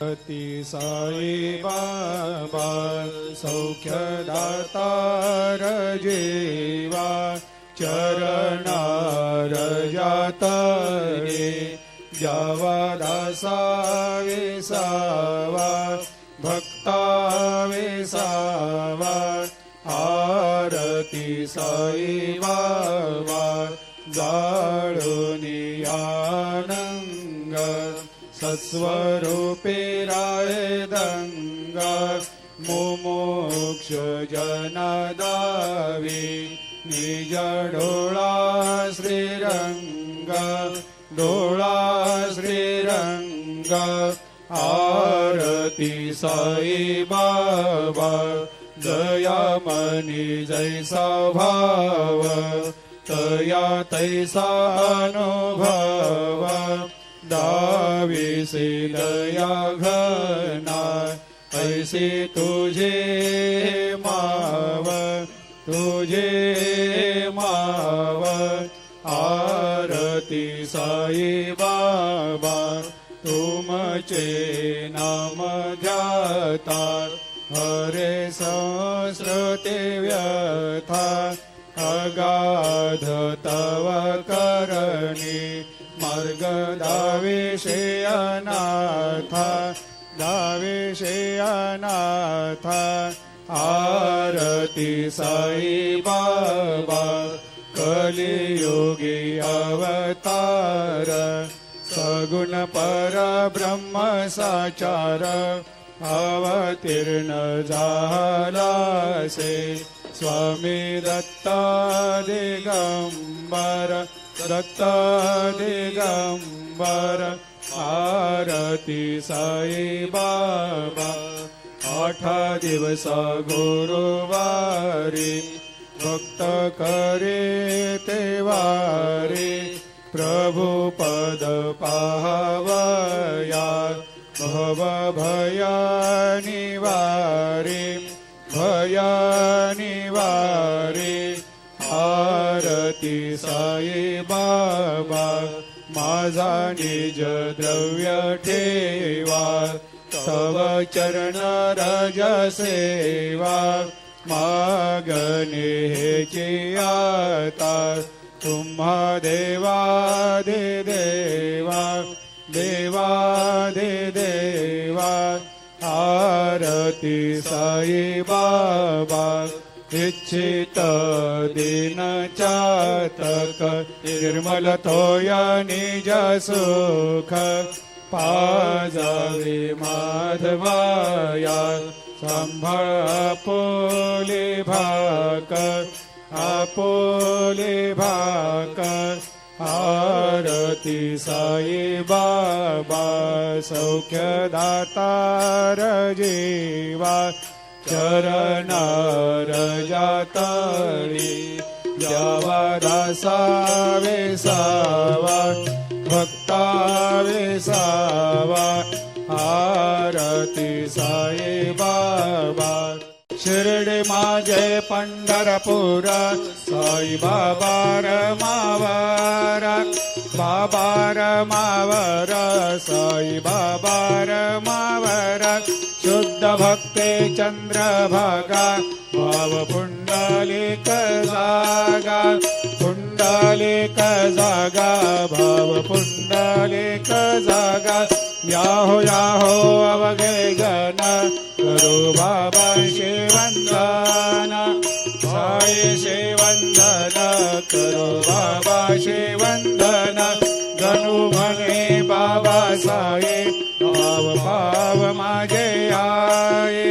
ती साई बाबा सौख्यदातार जीवा चरणार जातरे जावा दासा विसावा भक्ता विसावा आरती साई बाबा जाळूनी आनंद सत्स्वरूपे राय दंगा मुमुक्ष जनदावी निज डोळा श्रीरंग डोळा श्रीरंग आरती साई बाबा जयामनी जैसा भाव तया तैसा अनुभव दाविसे दया घना ऐसे तुझे माव तुझे माव आरती साई बाबा तुमचे नाम ध्याता हरे संस्कृते व्यथा अगाध तव करणी मार्ग दाविषे अनाथा दाविषे अनाथा आरती साई बाबा कलियुगी अवतार सगुण परब्रह्म साचार अवतीर्ण झालासे स्वामी दत्ता दिगंबर दत्ता दिगंबर आरती साई बाबा 8 दिवस गुरुवारी भक्त करे तेवारी प्रभु पद पाहवया भव भया निवारी भया निवारी आरती साई बाबा माझा निज द्रव्य ठेवा तव चरण रज सेवा मागणे हेची आता तुम्हा देवादि देवा देवादि देवा आरती साई बाबा इच्छित दिन चातक निर्मल तोया निज सुख पाजावे माधवाया संभाळ आपोले भाक आपोले भाक आरती साई बाबा सौख्यदातार जीवा चरणार जातळी जावा दासा वेसावा भक्ता वेसावा आरती साई बाबा शिर्डी माझे पंढरपूर साई बाबा रमावर बाबा रमावर साई बाबा रमावर शुद्ध भक्ते चंद्रभागा भाव पुंडलिक जागा पुंडलिक जागा भाव पुंडलिक जागा याहो याहो अवघे गण करो बाबा शिवंदन साई शिवंदन करो बाबा शिवंदन गणू म्हणे बाबा साई भाव भाव माझे आये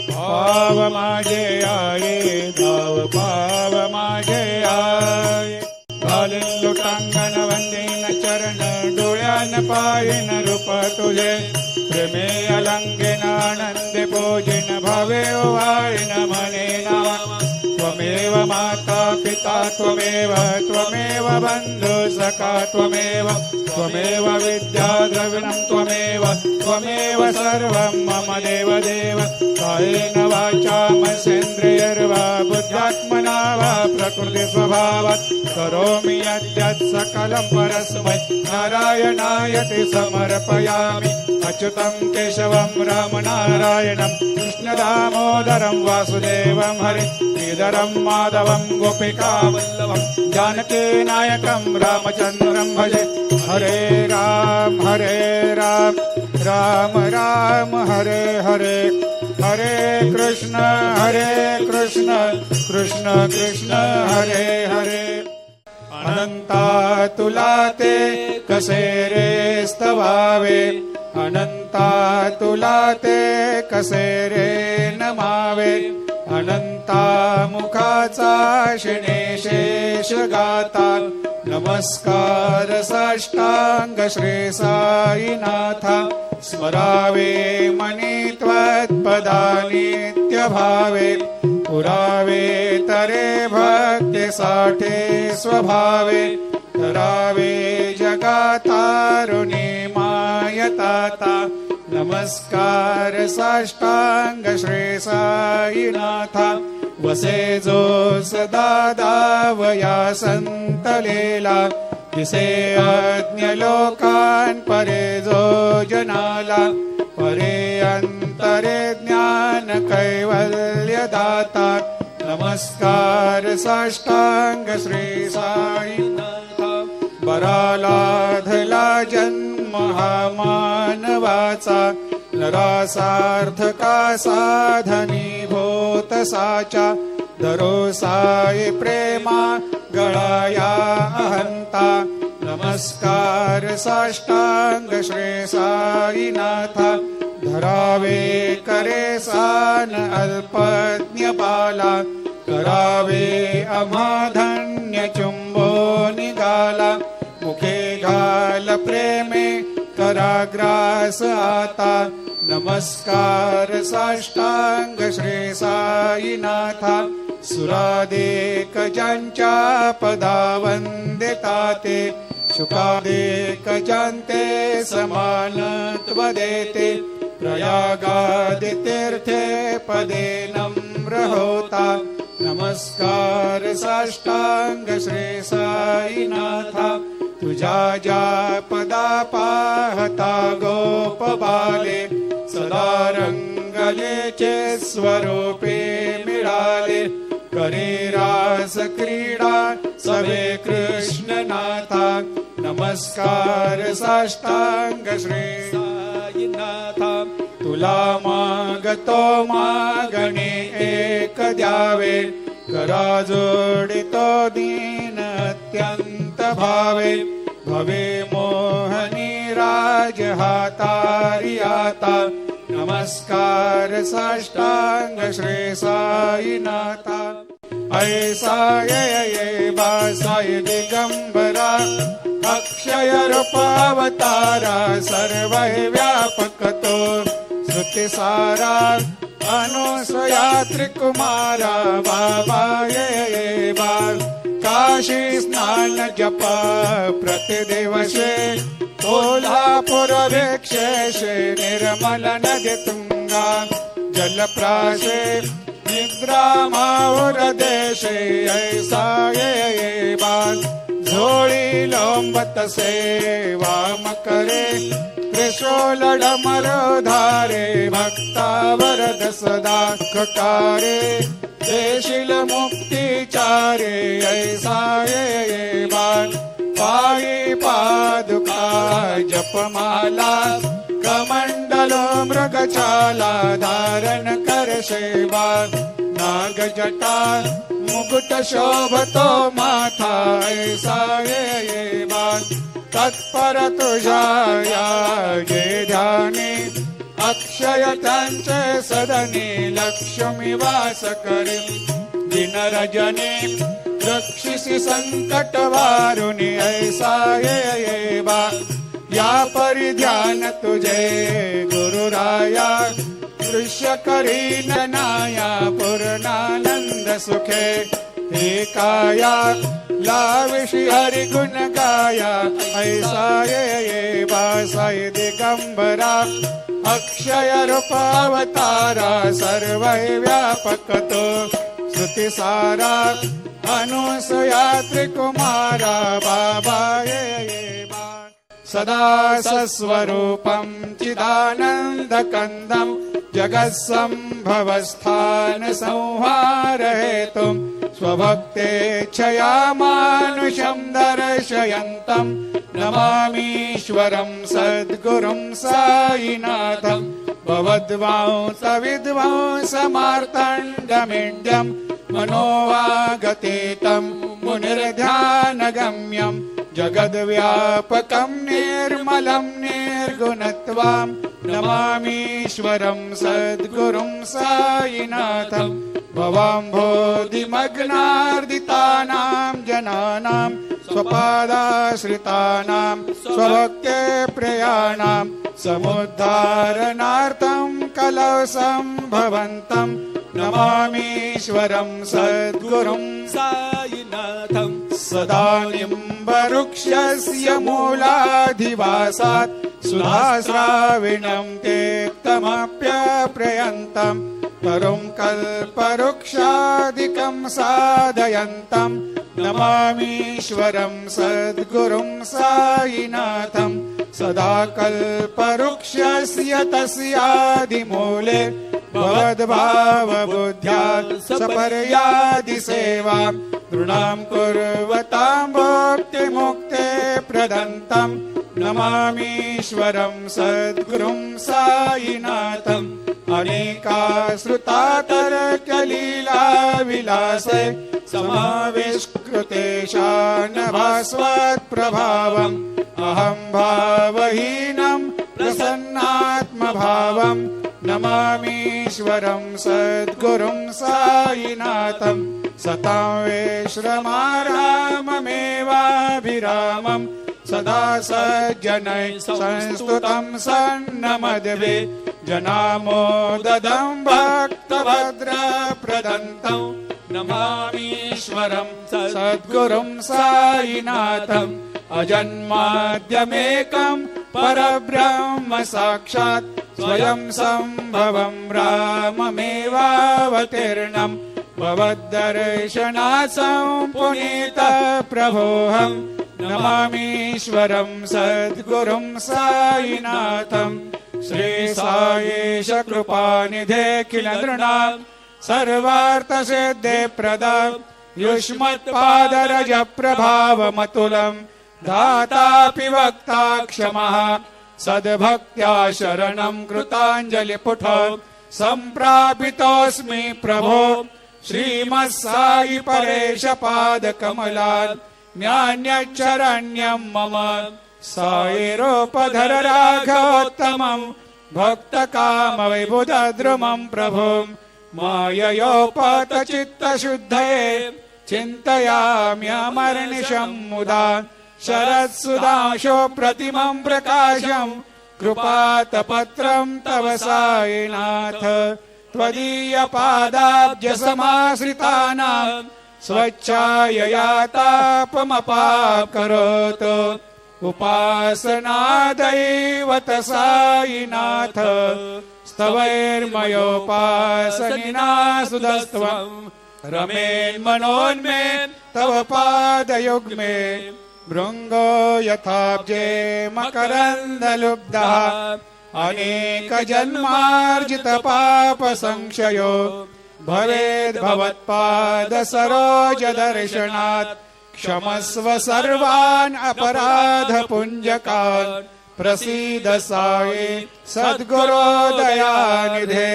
भाव माझे आये भाव भाव माझे आये घालीन लोटांगण वंदीन चरण डोळ्यान पायन रूप तुझे प्रेमे अलंगेन आनंदे पूजिन भावे वाळीन म्हणे नावा त्वमेव माता पिता त्वमेव बन्धु सखा त्वमेव विद्या द्रविणं त्वमेव सर्वं मम देवदेव कायेन वाचा मनसेन्द्रियैर्वा बुद्ध्यात्मना वा प्रकृतिस्वभावात् करोमि यद्यत् सकलं परस्मै नारायणायति समर्पयामि अच्युतं केशवं रामनारायणं कृष्णदामोदरं वासुदेवं हरे श्रीधरं माधवं गोपिकावल्लभं जानकीनायकं रामचन्द्रं भजे हरे राम राम राम हरे हरे हरे कृष्ण कृष्ण कृष्ण हरे हरे अनंता तुला ते कसे रे स्तवावे अनंता तुला ते कसे रे नमावे अनंता मुखाचा शेष गाता नमस्कार साष्टांग श्री साईनाथा स्मरावे मनी त्वत्पदानित्य भावे पुरावे तरे भक्ति साठे स्वभावे करावे जगातारुणी मायताता नमस्कार साष्टांग श्री साईनाथा वसे जो सदा दावया संतलेला दिसे अज्ञ लोकान परे जो जनाला परे अंतरे ज्ञान कैवल्य दाता नमस्कार साष्टांग श्री साईनाथा बरालाधला जन्म हा मानवाचा नरासार्थका साधनी भूत साचा दरो साई प्रेमा गळाया अहंता नमस्कार साष्टांग श्री साईनाथा धरावे करे सान अल्पज्ञ बाला करावे अमाधन्य चुंबो निगाला मुखे घाल प्रेमे कराग्रास आता नमस्कार साष्टांग श्री साईनाथा सुरादेक ज्यांच्या पदा वंदिता ते शुकादेक ज्यांते समानत्व देते प्रयागादि तीर्थे पदे नम्र होता नमस्कार साष्टांग श्री साईनाथा तुझ्या ज्या पदा पाहता गोप बाले सदा रंगलेचे स्वरूपे मिळाले करे रास क्रीडा सवे कृष्णनाथा नमस्कार साष्टांग श्री साईनाथा तुला मागतो मागणे एक द्यावे करा जोडितो दीन अत्यंत भावे भवे मोहनी राज हातारी आता नमस्कार साष्टांग श्री साईनाथा ऐसा ये बासाई दिगंबरा अक्षय रूपावतारा सर्व व्यापक तो श्रुति सारा अनुसया त्रिकुमारा बाबा ये बाल काशी स्नान जपा प्रतिदिवसे कोल्हापुर भिक्षेशे निर्मल नदी तुंगा जलप्राशे निद्रामावर देशे ऐसा ये बाल झोळी लोंबत सेवा करे त्रिशूलडमर धारे भक्तावरद सदा ककारे देशील मुक्तिचारे ऐसा ये बाल पायी पादुका जपमाला कमंडलो मृगछाला धारण कर सेवा नाग जटा मुकुट शोभतो माथा ऐसा ये बाल तत्पर तुझ्या ये ध्यानी अक्षय त्यांचे सदनी लक्ष्मी वास करी दिन रजनी रक्षिसी संकट वारुणी ऐसा ये बा या परी ध्यान तुझे गुरुराया दृश्य करी ननाया पूर्णानंद सुखे हे काया लाविषि हरि गुण गाया ऐसा ये वासाय दिगंबरा अक्षय रूप अवतारा सर्व व्यापक तो श्रुति सारा अनुसया त्रिकुमारा बाबा ये सदा सस्वरूपं चिदानन्दकन्दं जगत्सम्भवस्थान संहारहेतुं स्वभक्तेच्छया मानुषं दर्शयन्तं नमामीश्वरं सद्गुरुं साईनाथं भवद्वांसविद्वांसमार्तण्डमीड्यं मनोवागतीतं मुनिर्ध्यानगम्यं जगद्व्यापकं निर्मलं निर्गुणत्वां नमामीश्वरं सद्गुरुं साईनाथं भवाम्भोधिमग्नार्दितानां जनानां स्वपादाश्रितानां स्वभक्ते प्रियाणां समुद्धारणार्थं कलौ सम्भवन्तं नमामीश्वरं सद्गुरुं साईनाथं सदा निम्बवृक्षस्य मूलाधिवासात् सुधाश्राविणं तेक्तमप्यप्रयन्तं तरुं कल्पवृक्षादिकं साधयन्तं नमामीश्वरं सद्गुरुं साईनाथं सदा कल्पवृक्षस्य तस्यादिमूले भवद्भावबुद्ध्या सपर्यादिसेवां नृणां कुर्वतां भोक्तिमुक्ते प्रदन्तं नमामीश्वरं सद्गुरुं साईनाथं अनेकाश्रुतातर्कलीलाविलासे समाविष्कृतेशानभास्वत्प्रभावम् अहं भावहीनं प्रसन्नात्मभावं नमामीश्वरं सद्गुरुं साईनाथं सतां विश्रमाराममेवाभिरामं सदा सज्जनैः संस्तुतं सन्नमद्वे जनामोददं भक्तभद्रप्रदन्तं नमामीश्वरं सद्गुरुं साईनाथम् अजन्माद्यमेकं परब्रह्म साक्षात् स्वयं सम्भवं राममेवावतीर्णं भवद्दर्शनात् सम्पुनीतः प्रभोऽहं नमामीश्वरं सद्गुरुं साईनाथं श्री साईश कृपानिधे किल नृणां सर्वार्थसिद्धे प्रदं युष्मत्पादरज प्रभावमतुलं दातापि वक्ता क्षमः सद्भक्त्या शरणं कृताञ्जलिपुट सम्प्रापितोऽस्मि प्रभो श्रीमत्साई परेश पादकमलात् न्यान्यच्चरण्यं मम साईरूपधर राघवोत्तमं भक्तकामविबुधद्रुमं प्रभुं माययोपतचित्तशुद्धये चिन्तयाम्यमर्निशं मुदा शरत्सुधांशो प्रतिमं प्रकाशं कृपातपत्रं तव साईनाथ त्वदीयपादाब्जसमाश्रितानां स्वच्छायया तापमपाकरोतु उपासनादैवत साईनाथ स्तवैर्मयोपासनिना सुधस्त्वं रमेन्मनोन्मे तव पादयुग्मे भृङ्गो यथाब्जे मकरन्दलुब्धः अनेकजन्मार्जितपापसंक्षयो भवेद्भवत्पादसरोजदर्शनात् क्षमस्व सर्वान् अपराधपुञ्जकान् प्रसीद साई सद्गुरो दयानिधे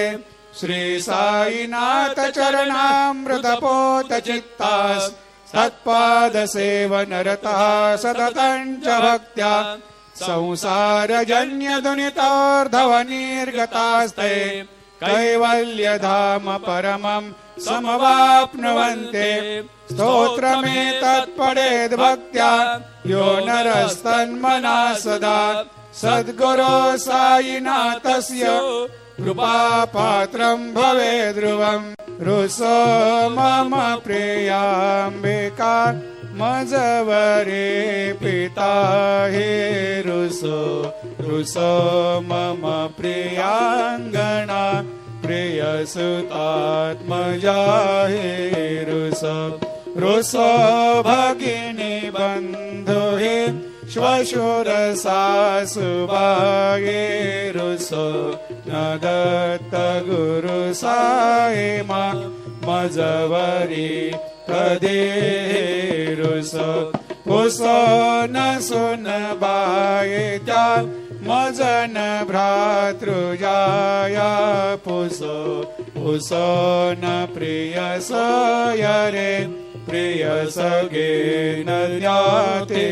श्री साईनाथ चरणामृतपोत चित्तास् तत्पादसेवनरतः सततं च भक्त्या संसारजन्यदुनितोर्धवनिर्गतास्ते कैवल्यधाम परमं समवाप्नुवन्ते स्तोत्रमेतत् पठेद्भक्त्या यो नरस्तन्मना सदा सद्गुरो साईनाथस्य कृपापात्रं भवे ध्रुवम् रुसो मम प्रियाम्बिका मजवरे पिता हे रुसो रुसो मम प्रियाङ्गना प्रियसुतात्मजा हे रुसो रुसो भगिनी बन्धु हे श्वशुरसासुभागे रुसो न दत्त गुरु सायमा मजवरी कदे रुसो पुसो न सुन बाये त्या मजन भ्रातृजाया पुसो पुसो न प्रिय सयरे प्रिय सगे न ज्ञाते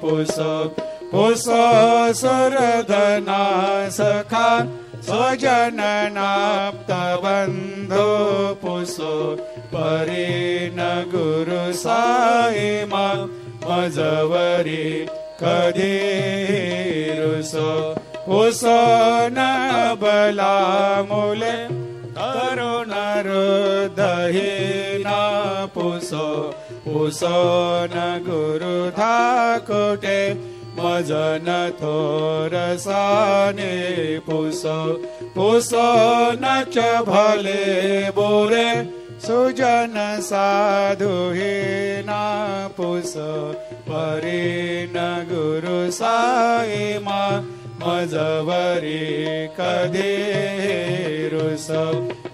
पुसो पुसो सुरधना सखा स्वजननाप्त बन्धो पुसो परे न गुरु सायमा मजवरी कदे रुसो पुसो न बला मुले करुण हृदयेना पुसो पुसो न गुरु धाकोटे मजन थोरसाने पुसो पुसो न च भले बोरे सुजन साधु हेना पुसो परे न गुरु सायमा मजवरी कदे रुसो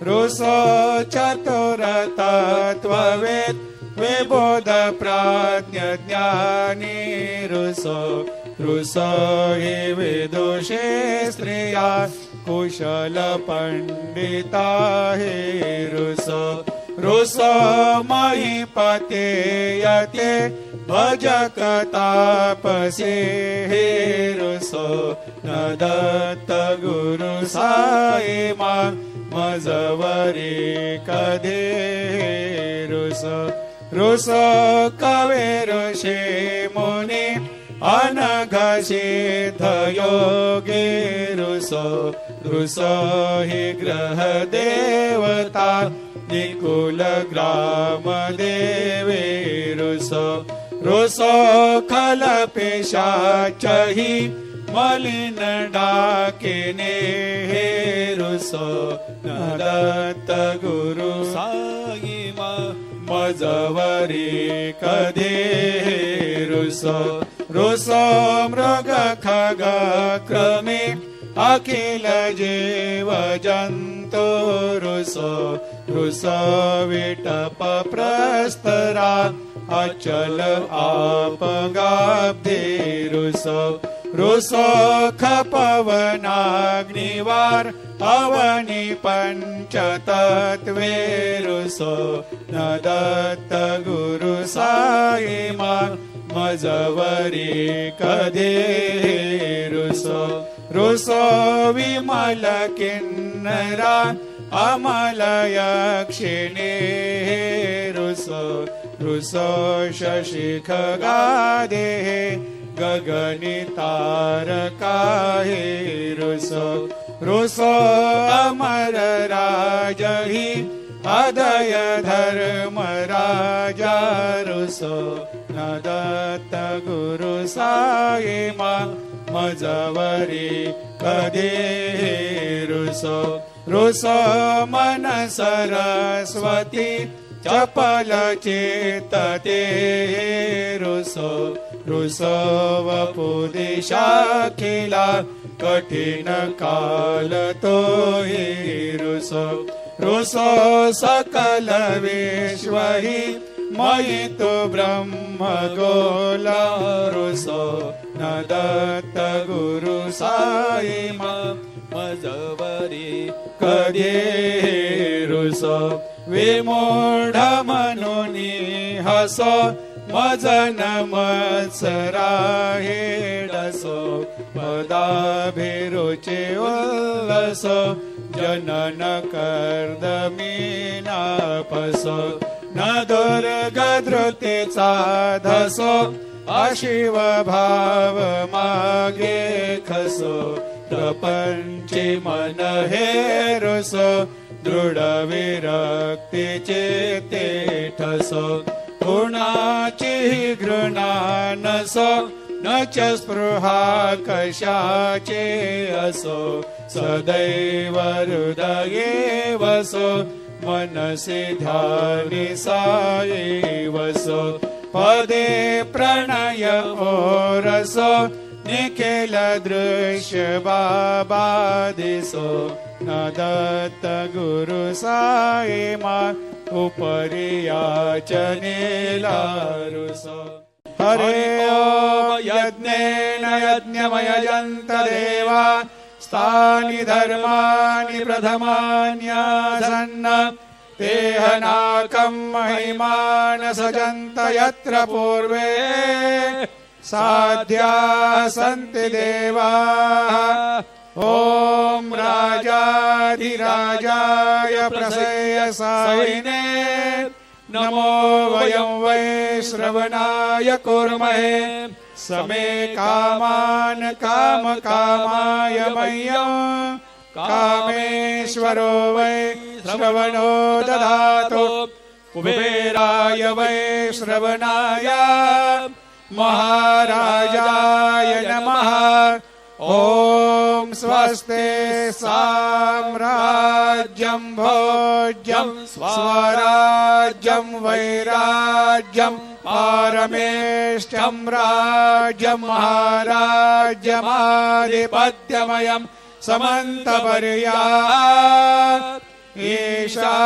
रुसो चतुर तत्त्ववेद विबोध प्राज्ञ ज्ञानी रुसो रुसो हि विदुषे स्त्रिया कुशल पंडिता हे रुसो रुसो महीपते यते भजक तापसे हे रुसो न दत्त गुरु सायमा मजवरी कदे रुसो रुसो कवे ऋषि मुनि अनघसिद्ध योगे रुसो रुसो हि ग्रह देवता निकुल ग्राम देवे रुसो रुसो खल पिशाचहि मलिन डाकिने हे रुसो न दत्त गुरु सायमा मजवरी कदे रुसो रुसो मृग खग क्रमे अखिल जीव जंतु रुसो रुसो विटप प्रस्तरा अचल आपगाब्धे रुसो रुसो खपवनाग्निवार अवनि पंचतत्वे रुसो न दत्त गुरु सायमा मजवरी कदे रुसो रुसो विमल किन्नरा अमल यक्षिणे रुसो रुसो शशि खगादे गगनि तारका हे रुसो रुसो अमर राजहि अदय धर्म राजा रुसो न दत्त गुरु सायमा मजवरी कदे रुसो रुसो मन सरस्वती चपल चेतते रुसो रुसो वपुदिशाखिला कठिन काल तो हे रुसो रुसो सकल विश्व हि मयि तु ब्रह्म गोला रुसो न दत्त गुरु सायमा मजवरी कदे रुसो विमूढ मनुनी हसो मजन मत्सरा हेडसो पदाभिरुचि उल्लसो जनन कर्दमीनापसो न दुर्गधृतीचा धसो अशिव भाव मागे खसो प्रपंची मन हेरस दृढ विरक्तीचे ते ठस गुणाची घृणा नस न च स्पृहा कशाचे असो सदैव हृदये वसो मनसि ध्यानि साये वसो पदे प्रणय ओरसो निखिल दृश्य बाबा दिसो न दत्त गुरु साये मा उपरि याचनेला रुसो हरे ओम यज्ञेन यज्ञमयजन्त देवा स्थानि धर्माणि प्रथमान्यासन्न तेहनाकं महिमान सजन्त यत्र पूर्वे साध्या सन्ति देवाः ॐ राजाधिराजाय प्रसेयसायिने नमो वयं वै श्रवणाय कुर्महे समे कामान् कामकामाय मह्यं कामेश्वरो वै श्रवणो ददातु कुबेराय वै श्रवणाय महाराजाय नमः ॐ स्वस्ते साम्राज्यं भोज्यं स्वराज्यं वैराज्यं पारमेष्ठ्यं राज्यं महाराज्यमाधिपत्यमयं समन्तपर्यात् ईशा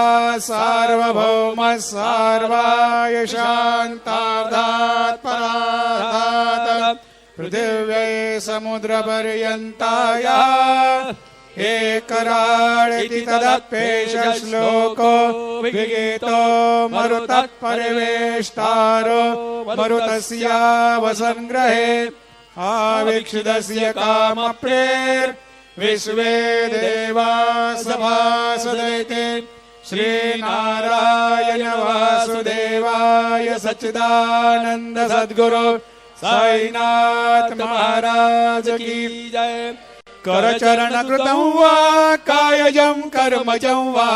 सार्वभौम सार्वाय शान्तार्धात् परार्धात् पृथिव्यै समुद्रपर्यन्ताय एकराळिति तदप्येष श्लोको विगीतो मरुतत्परिवेष्टारो मरुतस्यावसङ्ग्रहे आवीक्षितस्य कामप्रेर् विश्वे देवा सभासदैते श्रीनारायण वासुदेवाय सच्चिदानन्द सद्गुरु साईनाथ महाराज की जय करचरण कृतं वा कायजं कर्मजं वा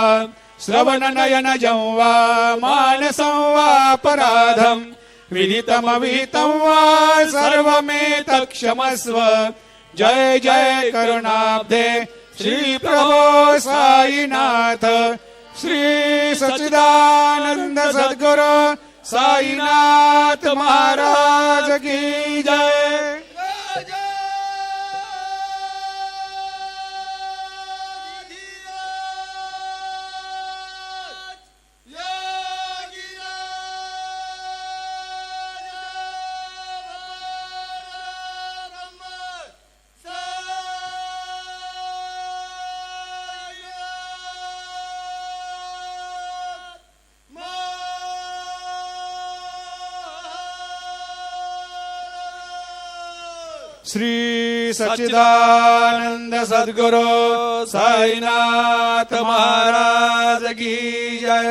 श्रवणनयनजं वा मानसं वा पराधं विदितमविहितं वा सर्वमेतत्क्षमस्व जय जय करुणाब्धे श्री प्रभो साईनाथ श्री सच्चिदानंद सद्गुरु साईनाथ महाराज की जय। श्री सच्चिदानंद सद्गुरु साईनाथ महाराज की जय।